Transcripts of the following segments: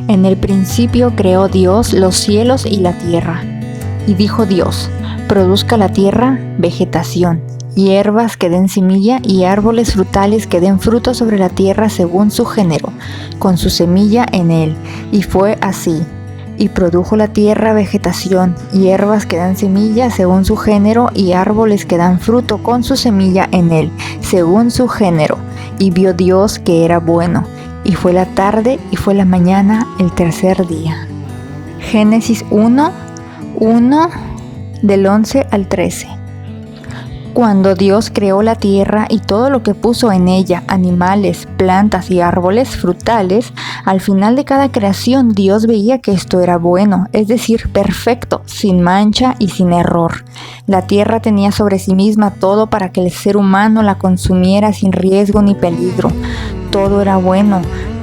En el principio creó Dios los cielos y la tierra. Y dijo Dios: produzca la tierra vegetación, hierbas que den semilla y árboles frutales que den fruto sobre la tierra según su género, con su semilla en él. Y fue así. Y produjo la tierra vegetación, hierbas que dan semilla según su género y árboles que dan fruto con su semilla en él, según su género. Y vio Dios que era bueno. Y fue la tarde y fue la mañana el tercer día. Génesis 1, del 11 al 13. Cuando Dios creó la tierra y todo lo que puso en ella, animales, plantas y árboles frutales, al final de cada creación Dios veía que esto era bueno, es decir, perfecto, sin mancha y sin error. La tierra tenía sobre sí misma todo para que el ser humano la consumiera sin riesgo ni peligro. Todo era bueno.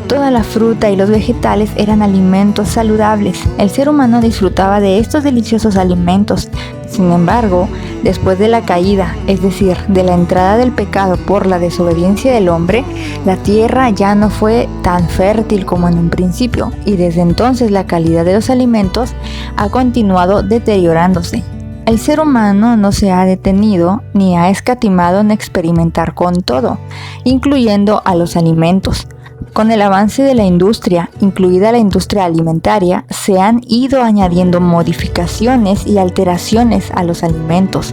Toda la fruta y los vegetales eran alimentos saludables. El ser humano disfrutaba de estos deliciosos alimentos. Sin embargo, después de la caída, es decir, de la entrada del pecado por la desobediencia del hombre, la tierra ya no fue tan fértil como en un principio, y desde entonces la calidad de los alimentos ha continuado deteriorándose. El ser humano no se ha detenido ni ha escatimado en experimentar con todo, incluyendo a los alimentos. Con el avance de la industria, incluida la industria alimentaria, se han ido añadiendo modificaciones y alteraciones a los alimentos.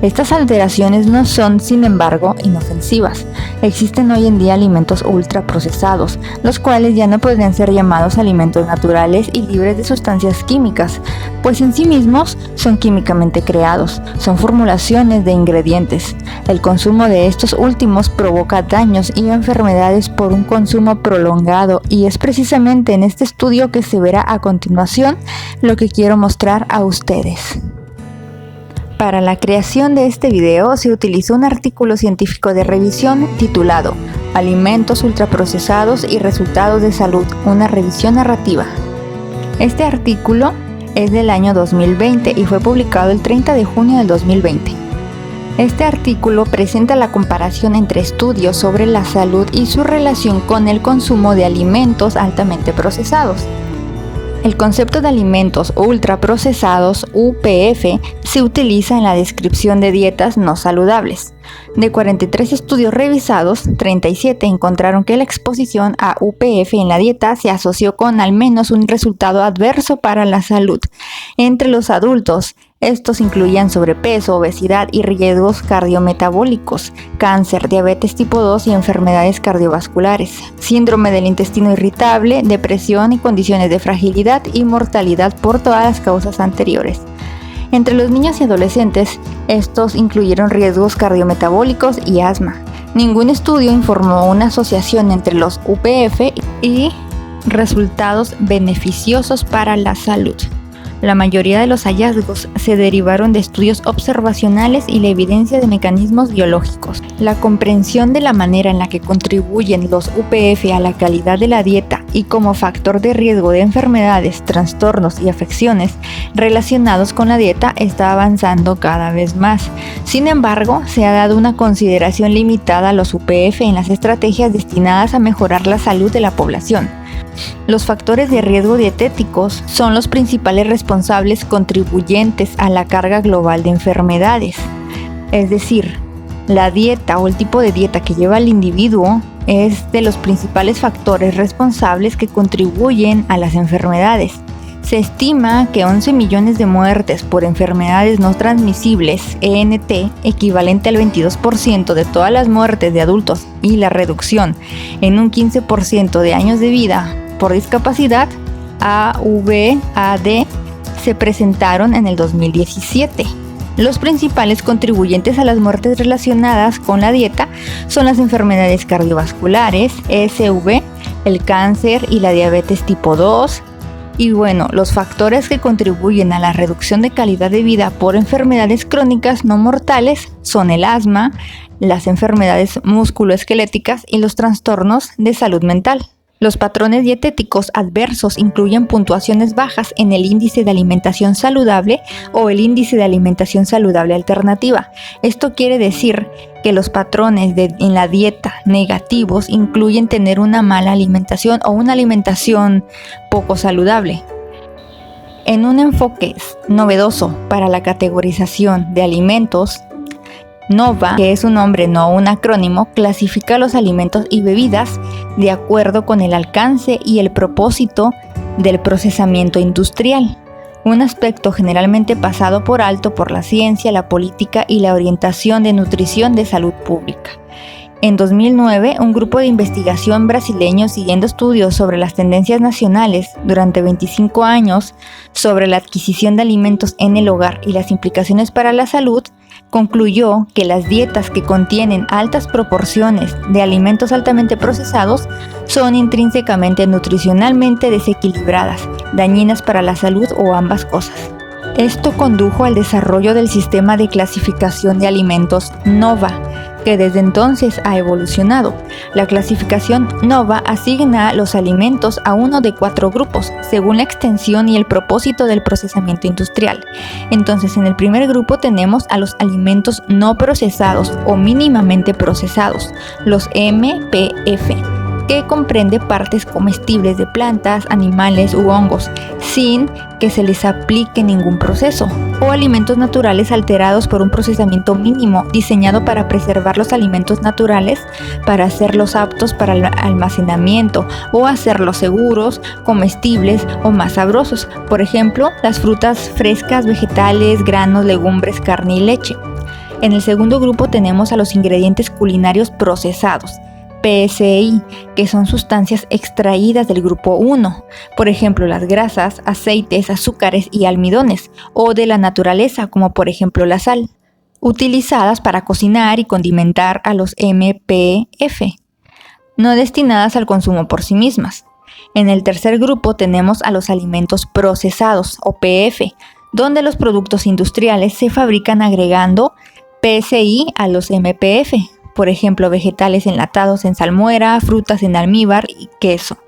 Estas alteraciones no son, sin embargo, inofensivas. Existen hoy en día alimentos ultraprocesados, los cuales ya no podrían ser llamados alimentos naturales y libres de sustancias químicas, pues en sí mismos son químicamente creados, son formulaciones de ingredientes. El consumo de estos últimos provoca daños y enfermedades por un consumo prolongado, y es precisamente en este estudio que se verá a continuación lo que quiero mostrar a ustedes. Para la creación de este video se utilizó un artículo científico de revisión titulado Alimentos ultraprocesados y resultados de salud, una revisión narrativa. Este artículo es del año 2020 y fue publicado el 30 de junio del 2020. Este artículo presenta la comparación entre estudios sobre la salud y su relación con el consumo de alimentos altamente procesados. El concepto de alimentos ultraprocesados, UPF, se utiliza en la descripción de dietas no saludables. De 43 estudios revisados, 37 encontraron que la exposición a UPF en la dieta se asoció con al menos un resultado adverso para la salud. Entre los adultos, estos incluían sobrepeso, obesidad y riesgos cardiometabólicos, cáncer, diabetes tipo 2 y enfermedades cardiovasculares, síndrome del intestino irritable, depresión y condiciones de fragilidad y mortalidad por todas las causas anteriores. Entre los niños y adolescentes, estos incluyeron riesgos cardiometabólicos y asma. Ningún estudio informó una asociación entre los UPF y resultados beneficiosos para la salud. La mayoría de los hallazgos se derivaron de estudios observacionales y la evidencia de mecanismos biológicos. La comprensión de la manera en la que contribuyen los UPF a la calidad de la dieta y como factor de riesgo de enfermedades, trastornos y afecciones relacionados con la dieta está avanzando cada vez más. Sin embargo, se ha dado una consideración limitada a los UPF en las estrategias destinadas a mejorar la salud de la población. Los factores de riesgo dietéticos son los principales responsables contribuyentes a la carga global de enfermedades. Es decir, la dieta o el tipo de dieta que lleva el individuo es de los principales factores responsables que contribuyen a las enfermedades. Se estima que 11 millones de muertes por enfermedades no transmisibles, ENT, equivalente al 22% de todas las muertes de adultos, y la reducción en un 15% de años de vida por discapacidad, AVAD, se presentaron en el 2017. Los principales contribuyentes a las muertes relacionadas con la dieta son las enfermedades cardiovasculares, ESV, el cáncer y la diabetes tipo 2. Y bueno, los factores que contribuyen a la reducción de calidad de vida por enfermedades crónicas no mortales son el asma, las enfermedades musculoesqueléticas y los trastornos de salud mental. Los patrones dietéticos adversos incluyen puntuaciones bajas en el índice de alimentación saludable o el índice de alimentación saludable alternativa. Esto quiere decir que los patrones en la dieta negativos incluyen tener una mala alimentación o una alimentación poco saludable. En un enfoque novedoso para la categorización de alimentos, NOVA, que es un nombre no un acrónimo, clasifica los alimentos y bebidas de acuerdo con el alcance y el propósito del procesamiento industrial, un aspecto generalmente pasado por alto por la ciencia, la política y la orientación de nutrición de salud pública. En 2009, un grupo de investigación brasileño, siguiendo estudios sobre las tendencias nacionales durante 25 años sobre la adquisición de alimentos en el hogar y las implicaciones para la salud, concluyó que las dietas que contienen altas proporciones de alimentos altamente procesados son intrínsecamente nutricionalmente desequilibradas, dañinas para la salud o ambas cosas. Esto condujo al desarrollo del sistema de clasificación de alimentos NOVA, que desde entonces ha evolucionado. La clasificación NOVA asigna los alimentos a uno de 4 grupos, según la extensión y el propósito del procesamiento industrial. Entonces, en el primer grupo tenemos a los alimentos no procesados o mínimamente procesados, los MPF, que comprende partes comestibles de plantas, animales u hongos, sin que se les aplique ningún proceso, o alimentos naturales alterados por un procesamiento mínimo diseñado para preservar los alimentos naturales, para hacerlos aptos para el almacenamiento o hacerlos seguros, comestibles o más sabrosos. Por ejemplo, las frutas frescas, vegetales, granos, legumbres, carne y leche. En el segundo grupo tenemos a los ingredientes culinarios procesados, PSI, que son sustancias extraídas del grupo 1, por ejemplo las grasas, aceites, azúcares y almidones, o de la naturaleza, como por ejemplo la sal, utilizadas para cocinar y condimentar a los MPF, no destinadas al consumo por sí mismas. En el tercer grupo tenemos a los alimentos procesados, o PF, donde los productos industriales se fabrican agregando PSI a los MPF. Por ejemplo, vegetales enlatados en salmuera, frutas en almíbar y queso.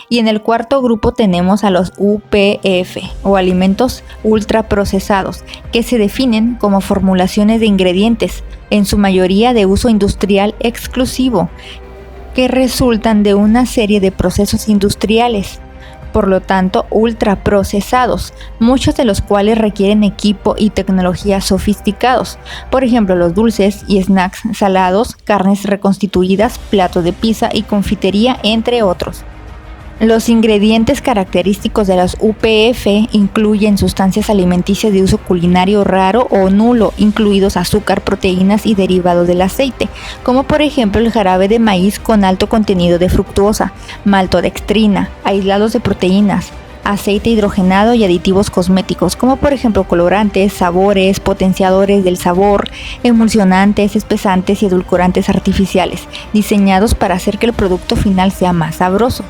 Y en el cuarto grupo tenemos a los UPF, o alimentos ultraprocesados, que se definen como formulaciones de ingredientes, en su mayoría de uso industrial exclusivo, que resultan de una serie de procesos industriales, por lo tanto ultraprocesados, muchos de los cuales requieren equipo y tecnología sofisticados, por ejemplo los dulces y snacks salados, carnes reconstituidas, platos de pizza y confitería, entre otros. Los ingredientes característicos de las UPF incluyen sustancias alimenticias de uso culinario raro o nulo, incluidos azúcar, proteínas y derivados del aceite, como por ejemplo el jarabe de maíz con alto contenido de fructuosa, maltodextrina, aislados de proteínas, aceite hidrogenado y aditivos cosméticos, como por ejemplo colorantes, sabores, potenciadores del sabor, emulsionantes, espesantes y edulcorantes artificiales, diseñados para hacer que el producto final sea más sabroso.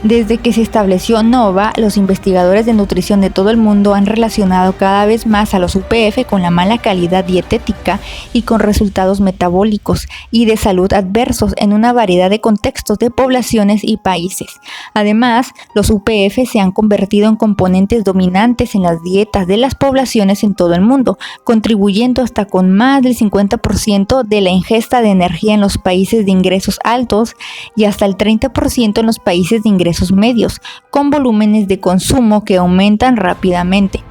Desde que se estableció NOVA, los investigadores de nutrición de todo el mundo han relacionado cada vez más a los UPF con la mala calidad dietética y con resultados metabólicos y de salud adversos en una variedad de contextos de poblaciones y países. Además, los UPF se han convertido en componentes dominantes en las dietas de las poblaciones en todo el mundo, contribuyendo hasta con más del 50% de la ingesta de energía en los países de ingresos altos y hasta el 30% en los países de ingresos medios, con volúmenes de consumo que aumentan rápidamente.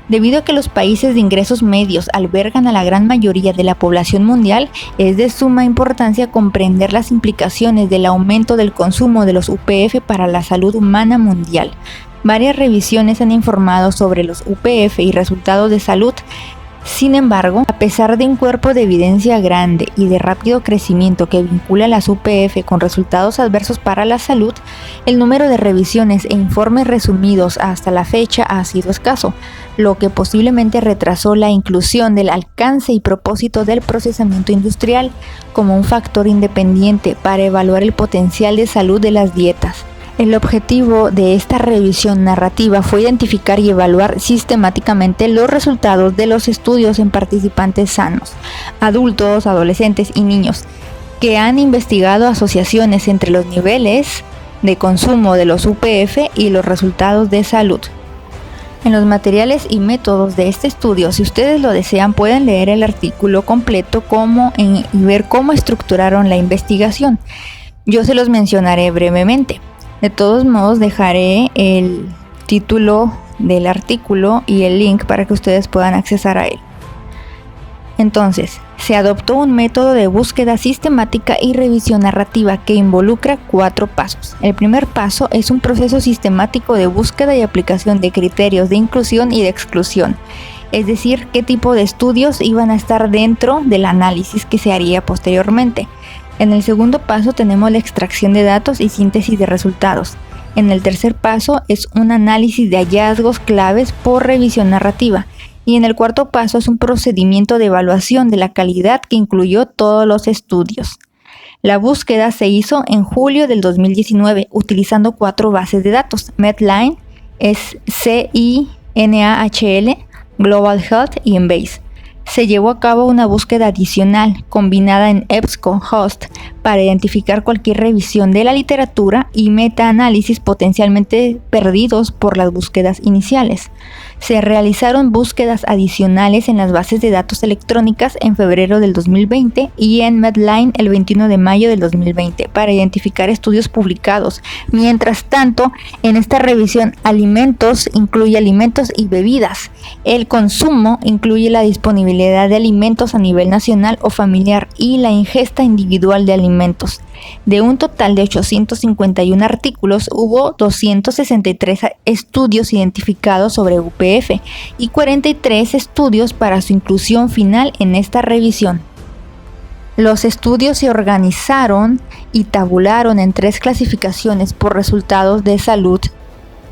Debido a que los países de ingresos medios albergan a la gran mayoría de la población mundial, es de suma importancia comprender las implicaciones del aumento del consumo de los UPF para la salud humana mundial. Varias revisiones han informado sobre los UPF y resultados de salud. Sin embargo, a pesar de un cuerpo de evidencia grande y de rápido crecimiento que vincula las UPF con resultados adversos para la salud, el número de revisiones e informes resumidos hasta la fecha ha sido escaso, lo que posiblemente retrasó la inclusión del alcance y propósito del procesamiento industrial como un factor independiente para evaluar el potencial de salud de las dietas. El objetivo de esta revisión narrativa fue identificar y evaluar sistemáticamente los resultados de los estudios en participantes sanos, adultos, adolescentes y niños, que han investigado asociaciones entre los niveles de consumo de los UPF y los resultados de salud. En los materiales y métodos de este estudio, si ustedes lo desean, pueden leer el artículo completo y ver cómo estructuraron la investigación. Yo se los mencionaré brevemente. De todos modos, dejaré el título del artículo y el link para que ustedes puedan accesar a él. Entonces, se adoptó un método de búsqueda sistemática y revisión narrativa que involucra 4 pasos. El primer paso es un proceso sistemático de búsqueda y aplicación de criterios de inclusión y de exclusión, es decir, qué tipo de estudios iban a estar dentro del análisis que se haría posteriormente. En el segundo paso tenemos la extracción de datos y síntesis de resultados. En el tercer paso es un análisis de hallazgos claves por revisión narrativa. Y en el cuarto paso es un procedimiento de evaluación de la calidad que incluyó todos los estudios. La búsqueda se hizo en julio del 2019 utilizando 4 bases de datos: Medline, CINAHL, Global Health y Embase. Se llevó a cabo una búsqueda adicional combinada en EBSCO-Host para identificar cualquier revisión de la literatura y metaanálisis potencialmente perdidos por las búsquedas iniciales. Se realizaron búsquedas adicionales en las bases de datos electrónicas en febrero del 2020 y en Medline el 21 de mayo del 2020 para identificar estudios publicados. Mientras tanto, en esta revisión, alimentos incluye alimentos y bebidas. El consumo incluye la disponibilidad de alimentos a nivel nacional o familiar y la ingesta individual de alimentos. De un total de 851 artículos, hubo 263 estudios identificados sobre UPF y 43 estudios para su inclusión final en esta revisión. Los estudios se organizaron y tabularon en 3 clasificaciones por resultados de salud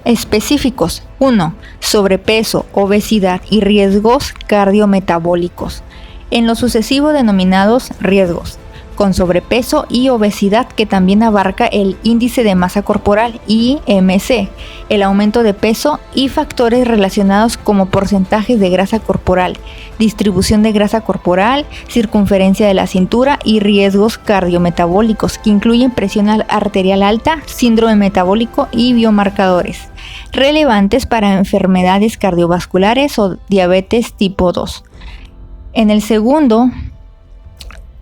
específicos. 1. Sobrepeso, obesidad y riesgos cardiometabólicos. En lo sucesivo denominados riesgos, con sobrepeso y obesidad, que también abarca el índice de masa corporal IMC, el aumento de peso y factores relacionados como porcentajes de grasa corporal, distribución de grasa corporal, circunferencia de la cintura y riesgos cardiometabólicos, que incluyen presión arterial alta, síndrome metabólico y biomarcadores relevantes para enfermedades cardiovasculares o diabetes tipo 2. En el segundo,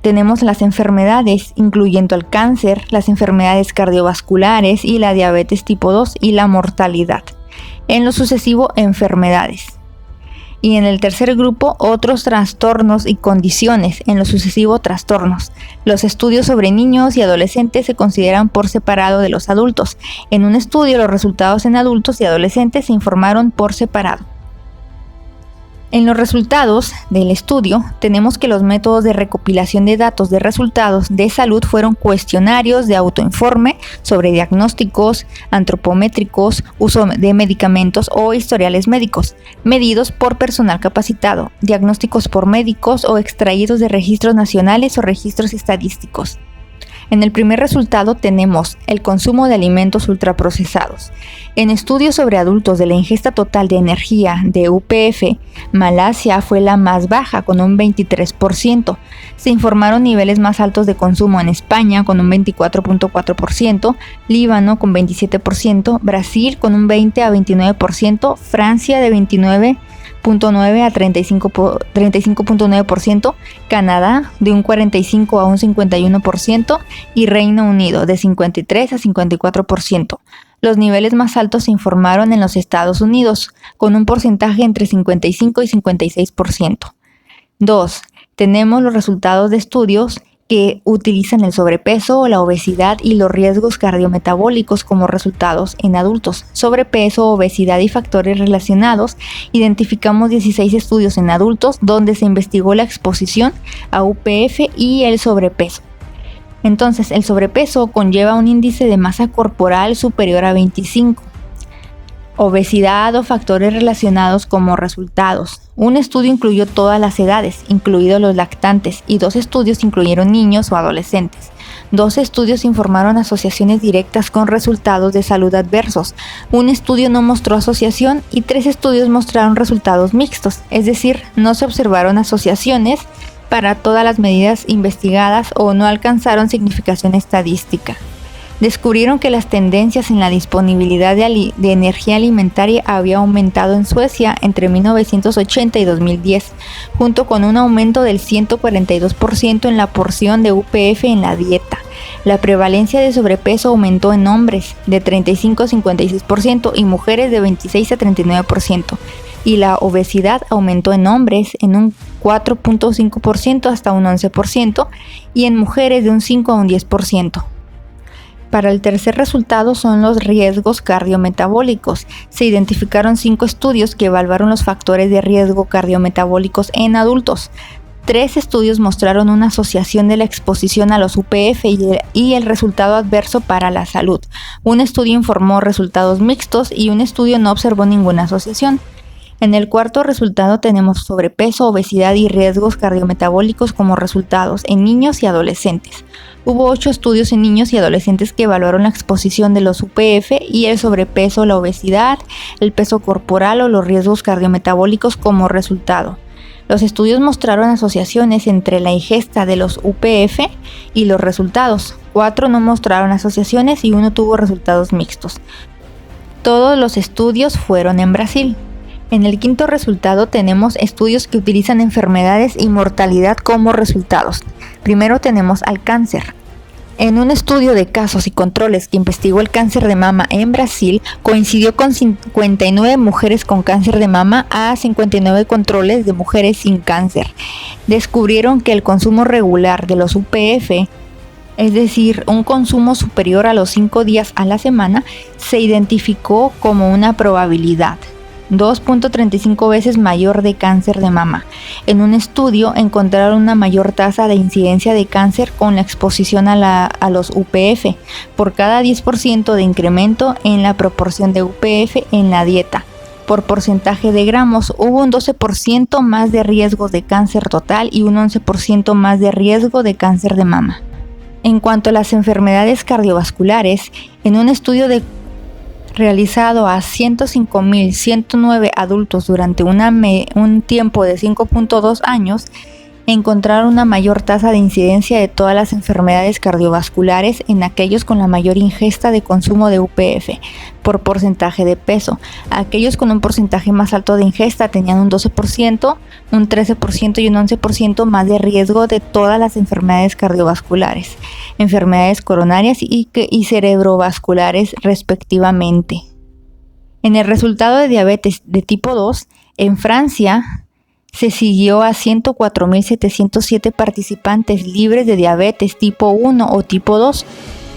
tenemos las enfermedades, incluyendo el cáncer, las enfermedades cardiovasculares y la diabetes tipo 2 y la mortalidad. En lo sucesivo, enfermedades. Y en el tercer grupo, otros trastornos y condiciones. En lo sucesivo, trastornos. Los estudios sobre niños y adolescentes se consideran por separado de los adultos. En un estudio, los resultados en adultos y adolescentes se informaron por separado. En los resultados del estudio tenemos que los métodos de recopilación de datos de resultados de salud fueron cuestionarios de autoinforme sobre diagnósticos antropométricos, uso de medicamentos o historiales médicos, medidos por personal capacitado, diagnósticos por médicos o extraídos de registros nacionales o registros estadísticos. En el primer resultado tenemos el consumo de alimentos ultraprocesados. En estudios sobre adultos de la ingesta total de energía de UPF, Malasia fue la más baja con un 23%. Se informaron niveles más altos de consumo en España con un 24.4%, Líbano con 27%, Brasil con un 20 a 29%, Francia de 29.9 a 35.9%, Canadá de un 45 a un 51% y Reino Unido de 53 a 54%. Los niveles más altos se informaron en los Estados Unidos, con un porcentaje entre 55 y 56%. 2. Tenemos los resultados de estudios que utilizan el sobrepeso, la obesidad y los riesgos cardiometabólicos como resultados en adultos. Sobrepeso, obesidad y factores relacionados. Identificamos 16 estudios en adultos donde se investigó la exposición a UPF y el sobrepeso. Entonces, el sobrepeso conlleva un índice de masa corporal superior a 25. Obesidad o factores relacionados como resultados. Un estudio incluyó todas las edades, incluidos los lactantes, y 2 estudios incluyeron niños o adolescentes. 2 estudios informaron asociaciones directas con resultados de salud adversos. Un estudio no mostró asociación y 3 estudios mostraron resultados mixtos, es decir, no se observaron asociaciones para todas las medidas investigadas o no alcanzaron significación estadística. Descubrieron que las tendencias en la disponibilidad de energía alimentaria había aumentado en Suecia entre 1980 y 2010, junto con un aumento del 142% en la porción de UPF en la dieta. La prevalencia de sobrepeso aumentó en hombres de 35 a 56% y mujeres de 26 a 39%, y la obesidad aumentó en hombres en un 4.5% hasta un 11% y en mujeres de un 5 a un 10%. Para el tercer resultado son los riesgos cardiometabólicos. Se identificaron 5 estudios que evaluaron los factores de riesgo cardiometabólicos en adultos. 3 estudios mostraron una asociación de la exposición a los UPF y el resultado adverso para la salud. Un estudio informó resultados mixtos y un estudio no observó ninguna asociación. En el cuarto resultado tenemos sobrepeso, obesidad y riesgos cardiometabólicos como resultados en niños y adolescentes. Hubo 8 estudios en niños y adolescentes que evaluaron la exposición de los UPF y el sobrepeso, la obesidad, el peso corporal o los riesgos cardiometabólicos como resultado. Los estudios mostraron asociaciones entre la ingesta de los UPF y los resultados. 4 no mostraron asociaciones y 1 tuvo resultados mixtos. Todos los estudios fueron en Brasil. En el quinto resultado tenemos estudios que utilizan enfermedades y mortalidad como resultados. Primero tenemos al cáncer. En un estudio de casos y controles que investigó el cáncer de mama en Brasil, coincidió con 59 mujeres con cáncer de mama a 59 controles de mujeres sin cáncer. Descubrieron que el consumo regular de los UPF, es decir, un consumo superior a los 5 días a la semana, se identificó como una probabilidad 2.35 veces mayor de cáncer de mama. En un estudio encontraron una mayor tasa de incidencia de cáncer con la exposición a los UPF, por cada 10% de incremento en la proporción de UPF en la dieta. Por porcentaje de gramos, hubo un 12% más de riesgo de cáncer total y un 11% más de riesgo de cáncer de mama. En cuanto a las enfermedades cardiovasculares, en un estudio realizado a 105.109 adultos durante un tiempo de 5.2 años, encontraron una mayor tasa de incidencia de todas las enfermedades cardiovasculares en aquellos con la mayor ingesta de consumo de UPF por porcentaje de peso. Aquellos con un porcentaje más alto de ingesta tenían un 12%, un 13% y un 11% más de riesgo de todas las enfermedades cardiovasculares, enfermedades coronarias y cerebrovasculares respectivamente. En el resultado de diabetes de tipo 2, en Francia, se siguió a 104.707 participantes libres de diabetes tipo 1 o tipo 2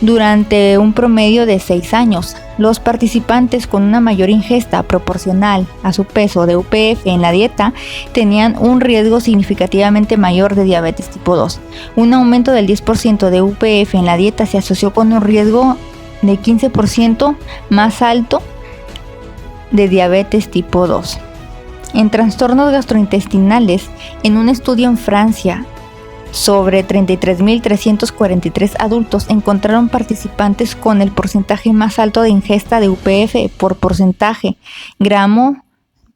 durante un promedio de 6 años. Los participantes con una mayor ingesta proporcional a su peso de UPF en la dieta tenían un riesgo significativamente mayor de diabetes tipo 2. Un aumento del 10% de UPF en la dieta se asoció con un riesgo de 15% más alto de diabetes tipo 2. En trastornos gastrointestinales, en un estudio en Francia sobre 33.343 adultos, encontraron participantes con el porcentaje más alto de ingesta de UPF por porcentaje, gramo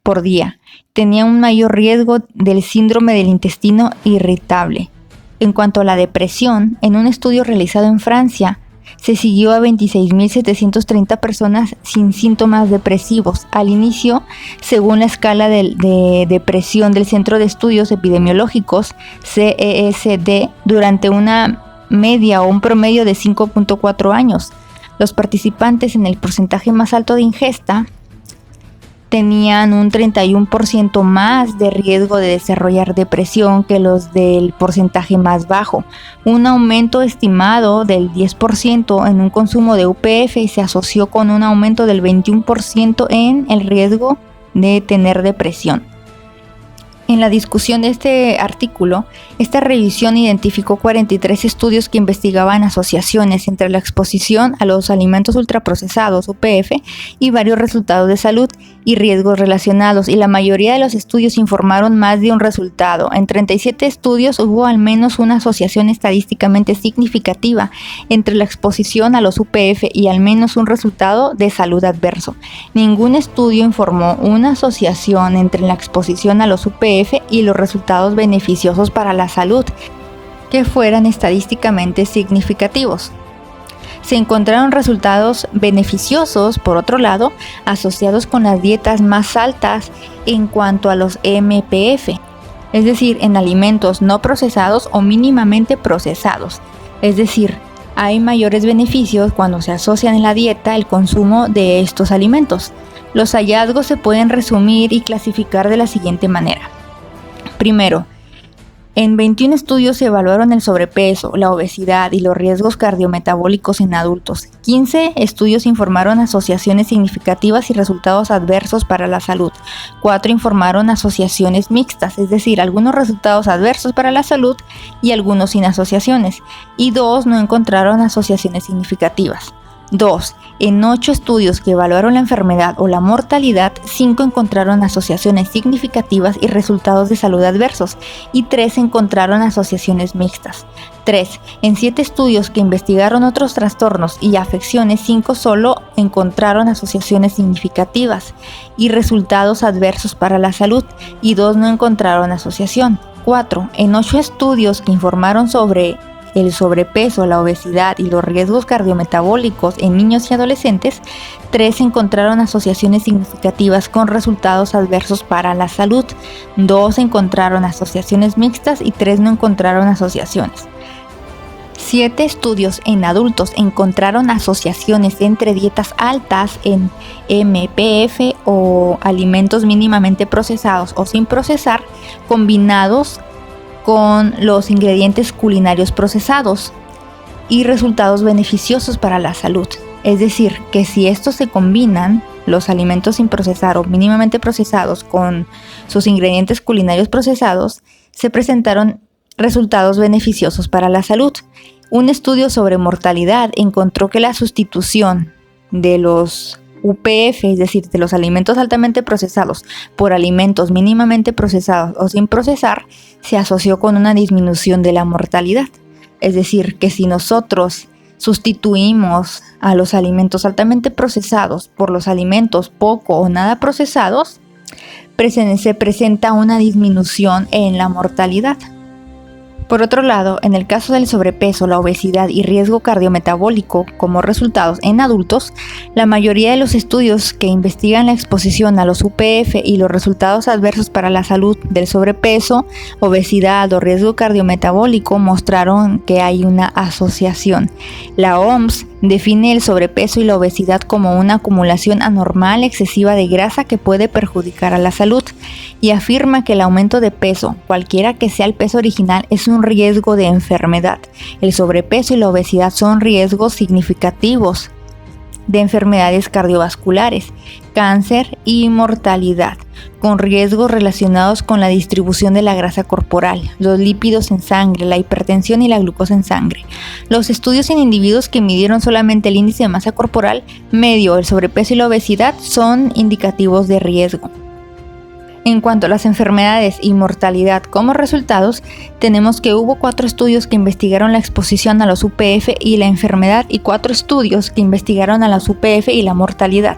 por día. Tenían un mayor riesgo del síndrome del intestino irritable. En cuanto a la depresión, en un estudio realizado en Francia, se siguió a 26.730 personas sin síntomas depresivos al inicio, según la escala de depresión del Centro de Estudios Epidemiológicos, CESD, durante una media o un promedio de 5.4 años. Los participantes en el porcentaje más alto de ingesta tenían un 31% más de riesgo de desarrollar depresión que los del porcentaje más bajo, un aumento estimado del 10% en un consumo de UPF y se asoció con un aumento del 21% en el riesgo de tener depresión. En la discusión de este artículo, esta revisión identificó 43 estudios que investigaban asociaciones entre la exposición a los alimentos ultraprocesados, UPF, y varios resultados de salud y riesgos relacionados, y la mayoría de los estudios informaron más de un resultado. En 37 estudios hubo al menos una asociación estadísticamente significativa entre la exposición a los UPF y al menos un resultado de salud adverso. Ningún estudio informó una asociación entre la exposición a los UPF y los resultados beneficiosos para la salud que fueran estadísticamente significativos. Se encontraron resultados beneficiosos, por otro lado, asociados con las dietas más altas en cuanto a los MPF, es decir, en alimentos no procesados o mínimamente procesados. Es decir, hay mayores beneficios cuando se asocian en la dieta el consumo de estos alimentos. Los hallazgos se pueden resumir y clasificar de la siguiente manera. Primero, en 21 estudios se evaluaron el sobrepeso, la obesidad y los riesgos cardiometabólicos en adultos. 15 estudios informaron asociaciones significativas y resultados adversos para la salud. 4 informaron asociaciones mixtas, es decir, algunos resultados adversos para la salud y algunos sin asociaciones. Y 2 no encontraron asociaciones significativas. 2. En 8 estudios que evaluaron la enfermedad o la mortalidad, 5 encontraron asociaciones significativas y resultados de salud adversos, y 3 encontraron asociaciones mixtas. 3. En 7 estudios que investigaron otros trastornos y afecciones, 5 solo encontraron asociaciones significativas y resultados adversos para la salud, y 2 no encontraron asociación. 4. En 8 estudios que informaron sobre el sobrepeso, la obesidad y los riesgos cardiometabólicos en niños y adolescentes, 3 encontraron asociaciones significativas con resultados adversos para la salud, 2 encontraron asociaciones mixtas y 3 no encontraron asociaciones. 7 estudios en adultos encontraron asociaciones entre dietas altas en MPF o alimentos mínimamente procesados o sin procesar, combinados con los ingredientes culinarios procesados y resultados beneficiosos para la salud. Es decir, que si estos se combinan, los alimentos sin procesar o mínimamente procesados con sus ingredientes culinarios procesados, se presentaron resultados beneficiosos para la salud. Un estudio sobre mortalidad encontró que la sustitución de los UPF, es decir, de los alimentos altamente procesados por alimentos mínimamente procesados o sin procesar, se asoció con una disminución de la mortalidad. Es decir, que si nosotros sustituimos a los alimentos altamente procesados por los alimentos poco o nada procesados, se presenta una disminución en la mortalidad. Por otro lado, en el caso del sobrepeso, la obesidad y riesgo cardiometabólico como resultados en adultos, la mayoría de los estudios que investigan la exposición a los UPF y los resultados adversos para la salud del sobrepeso, obesidad o riesgo cardiometabólico mostraron que hay una asociación. La OMS define el sobrepeso y la obesidad como una acumulación anormal excesiva de grasa que puede perjudicar a la salud y afirma que el aumento de peso, cualquiera que sea el peso original, es un riesgo de enfermedad. El sobrepeso y la obesidad son riesgos significativos de enfermedades cardiovasculares, cáncer y mortalidad, con riesgos relacionados con la distribución de la grasa corporal, los lípidos en sangre, la hipertensión y la glucosa en sangre. Los estudios en individuos que midieron solamente el índice de masa corporal medio, el sobrepeso y la obesidad son indicativos de riesgo. En cuanto a las enfermedades y mortalidad como resultados, tenemos que hubo 4 estudios que investigaron la exposición a los UPF y la enfermedad y 4 estudios que investigaron a las UPF y la mortalidad.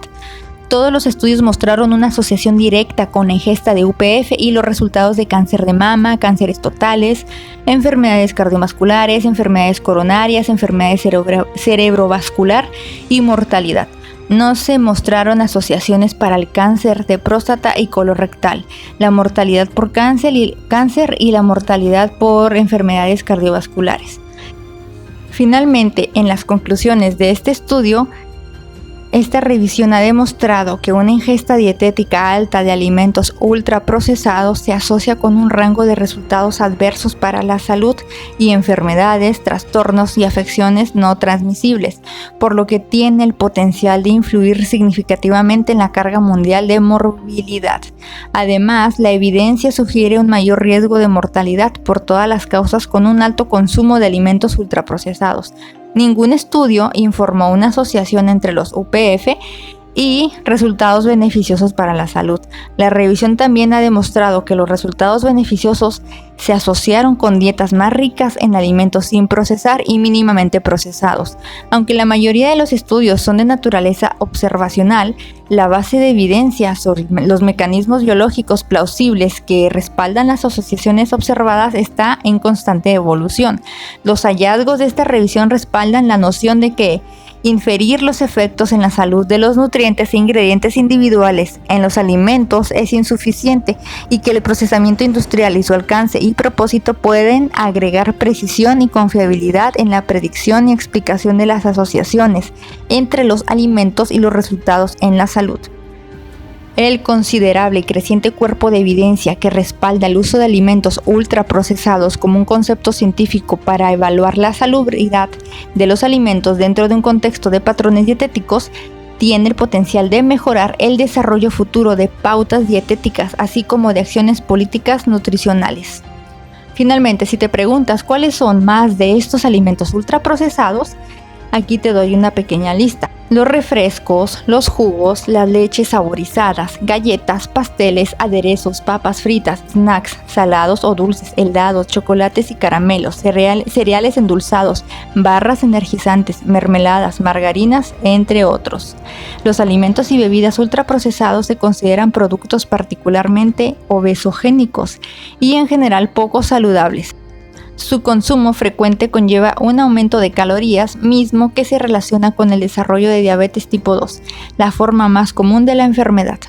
Todos los estudios mostraron una asociación directa con la ingesta de UPF y los resultados de cáncer de mama, cánceres totales, enfermedades cardiovasculares, enfermedades coronarias, enfermedades cerebrovascular y mortalidad. No se mostraron asociaciones para el cáncer de próstata y colorectal, la mortalidad por cáncer y la mortalidad por enfermedades cardiovasculares. Finalmente, en las conclusiones de este estudio, esta revisión ha demostrado que una ingesta dietética alta de alimentos ultraprocesados se asocia con un rango de resultados adversos para la salud y enfermedades, trastornos y afecciones no transmisibles, por lo que tiene el potencial de influir significativamente en la carga mundial de morbilidad. Además, la evidencia sugiere un mayor riesgo de mortalidad por todas las causas con un alto consumo de alimentos ultraprocesados. Ningún estudio informó una asociación entre los UPF y resultados beneficiosos para la salud. La revisión también ha demostrado que los resultados beneficiosos se asociaron con dietas más ricas en alimentos sin procesar y mínimamente procesados. Aunque la mayoría de los estudios son de naturaleza observacional, la base de evidencia sobre los mecanismos biológicos plausibles que respaldan las asociaciones observadas está en constante evolución. Los hallazgos de esta revisión respaldan la noción de que inferir los efectos en la salud de los nutrientes e ingredientes individuales en los alimentos es insuficiente y que el procesamiento industrial y su alcance y propósito pueden agregar precisión y confiabilidad en la predicción y explicación de las asociaciones entre los alimentos y los resultados en la salud. El considerable y creciente cuerpo de evidencia que respalda el uso de alimentos ultraprocesados como un concepto científico para evaluar la salubridad de los alimentos dentro de un contexto de patrones dietéticos tiene el potencial de mejorar el desarrollo futuro de pautas dietéticas, así como de acciones políticas nutricionales. Finalmente, si te preguntas cuáles son más de estos alimentos ultraprocesados, aquí te doy una pequeña lista. Los refrescos, los jugos, las leches saborizadas, galletas, pasteles, aderezos, papas fritas, snacks, salados o dulces, helados, chocolates y caramelos, cereales endulzados, barras energizantes, mermeladas, margarinas, entre otros. Los alimentos y bebidas ultraprocesados se consideran productos particularmente obesogénicos y en general poco saludables. Su consumo frecuente conlleva un aumento de calorías, mismo que se relaciona con el desarrollo de diabetes tipo 2, la forma más común de la enfermedad.